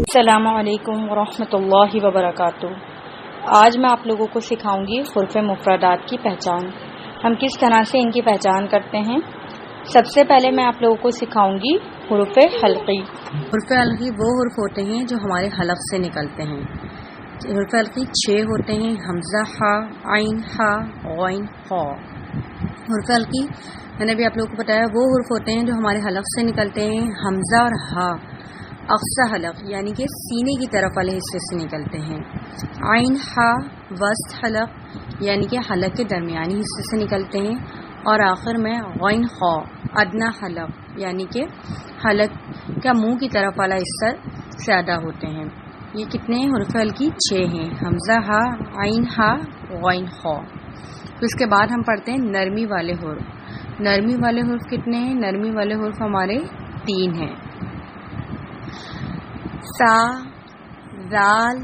السلام علیکم ورحمۃ اللہ وبرکاتہ۔ آج میں آپ لوگوں کو سکھاؤں گی حروف مفردات کی پہچان۔ ہم کس طرح سے ان کی پہچان کرتے ہیں۔ سب سے پہلے میں آپ لوگوں کو سکھاؤں گی حروف حلقی۔ حروف حلقی وہ حروف ہوتے ہیں جو ہمارے حلق سے نکلتے ہیں۔ حروف حلقی 6 ہوتے ہیں: حمزہ، ہا، عین، ہا، غین، قا۔ حروف حلقی میں نے بھی آپ لوگوں کو بتایا وہ حروف ہوتے ہیں جو ہمارے حلق سے نکلتے ہیں۔ حمزہ اور ہا اقصی حلق یعنی کہ سینے کی طرف والے حصے سے نکلتے ہیں۔ عین، ہا وسط حلق یعنی کہ حلق کے درمیانی حصے سے نکلتے ہیں، اور آخر میں غین، خا ادنا حلق یعنی کہ حلق کا منہ کی طرف والا حصہ سے ادا ہوتے ہیں۔ یہ کتنے حروف حلقی؟ 6 ہیں: حمزہ، ہا، عین، ہا، غین، خا۔ تو اس کے بعد ہم پڑھتے ہیں نرمی والے حروف۔ نرمی والے حروف کتنے ہیں؟ نرمی والے حروف ہمارے 3 ہیں: سا، زال،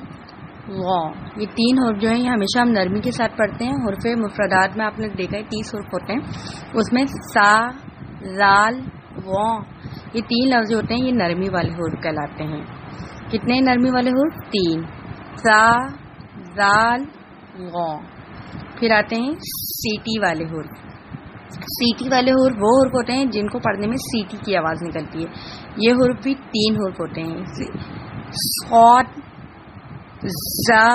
غا۔ یہ 3 حروف جو ہیں یہ ہمیشہ ہم نرمی کے ساتھ پڑھتے ہیں۔ حروف مفردات میں آپ نے دیکھا ہے 30 حروف ہوتے ہیں، اس میں سا، زال، غا یہ 3 لفظ ہوتے ہیں، یہ نرمی والے حروف کہلاتے ہیں۔ کتنے نرمی والے حروف؟ 3: سا، زال، غا۔ پھر آتے ہیں سیٹی والے حروف۔ سیٹی والے حروف وہ حروف ہوتے ہیں جن کو پڑھنے میں سیٹی کی آواز نکلتی ہے۔ یہ حروف بھی 3 حروف ہوتے ہیں: صاد، زا،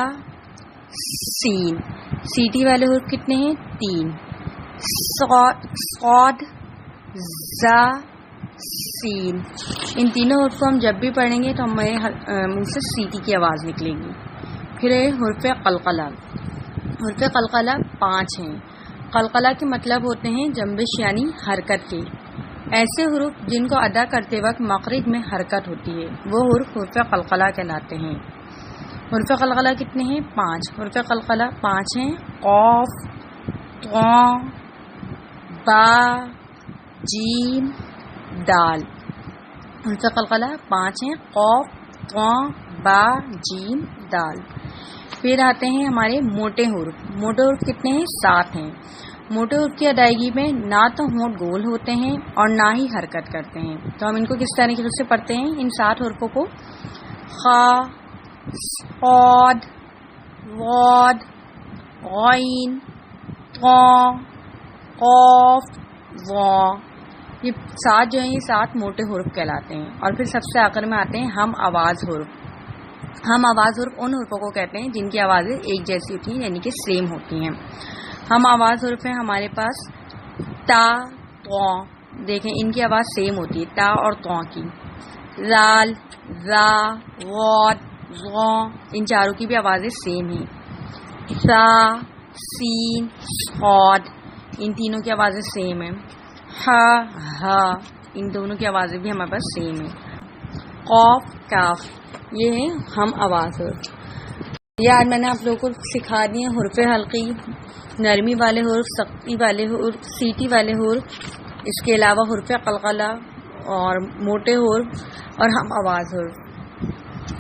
سین۔ سیٹی والے حروف کتنے ہیں؟ 3: صاد، زا، سین۔ ان تینوں حروف کو ہم جب بھی پڑھیں گے تو ہمارے منہ سے سیٹی کی آواز نکلے گی۔ پھر ہے حروف قلقلہ۔ حروف قلقلہ 5 ہیں۔ قلقلہ کے مطلب ہوتے ہیں جنبش یعنی حرکت کے۔ ایسے حروف جن کو ادا کرتے وقت مخرج میں حرکت ہوتی ہے وہ حروف قلقلہ کہلاتے ہیں۔ حروف قلقلہ کتنے ہیں؟ 5۔ حروف قلقلہ 5 ہیں: قاف، طا، با، جیم، دال۔ حروف قلقلہ 5 ہیں: قاف، طا، با، جیم، دال۔ پھر آتے ہیں ہمارے موٹے حروف۔ موٹے حروف کتنے ہیں؟ 7 ہیں۔ موٹے حروف کی ادائیگی میں نہ تو ہونٹ گول ہوتے ہیں اور نہ ہی حرکت کرتے ہیں، تو ہم ان کو کس طریقے سے پڑھتے ہیں ان 7 حروفوں کو؟ خا، صاد، ضاد، غین، طا، قاف، ظا۔ یہ 7 جو ہیں یہ 7 موٹے حروف کہلاتے ہیں۔ اور پھر سب سے آخر میں آتے ہیں ہم آواز حروف۔ ہم آواز حروف ان حروفوں کو کہتے ہیں جن کی آوازیں ایک جیسی ہوتی ہیں یعنی کہ سیم ہوتی ہیں۔ ہم آواز حروف ہیں ہمارے پاس تا، طا۔ دیکھیں ان کی آواز سیم ہوتی ہے تا اور طا کی۔ زال، زا، غاد، ظا ان چاروں کی بھی آوازیں سیم ہیں۔ سا، سین، صاد ان تینوں کی آوازیں سیم ہیں۔ ہا، ہا ان دونوں کی آوازیں بھی ہمارے پاس سیم ہیں۔ قاف، کاف یہ ہیں ہم آواز حروف۔ یہ آج میں نے آپ لوگوں کو سکھا دی ہیں حروف حلقی، نرمی والے حروف، سختی والے حروف، سیٹی والے حروف، اس کے علاوہ حروف قلقلہ اور موٹے حروف اور ہم آواز حروف۔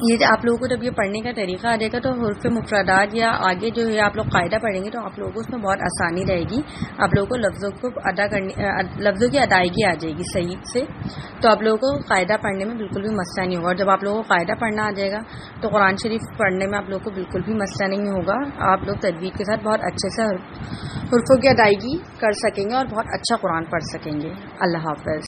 یہ آپ لوگوں کو جب یہ پڑھنے کا طریقہ آ جائے گا تو حروف مفردات یا آگے جو ہے آپ لوگ قاعدہ پڑھیں گے تو آپ لوگوں کو اس میں بہت آسانی رہے گی۔ آپ لوگوں کو لفظوں کی ادائیگی آ جائے گی صحیح سے، تو آپ لوگوں کو قاعدہ پڑھنے میں بالکل بھی مسئلہ نہیں ہوگا۔ اور جب آپ لوگوں کو قاعدہ پڑھنا آ جائے گا تو قرآن شریف پڑھنے میں آپ لوگوں کو بالکل بھی مسئلہ نہیں ہوگا۔ آپ لوگ تجوید کے ساتھ بہت اچھے سے حروفوں کی ادائیگی کر سکیں گے اور بہت اچھا قرآن پڑھ سکیں گے۔ اللہ حافظ۔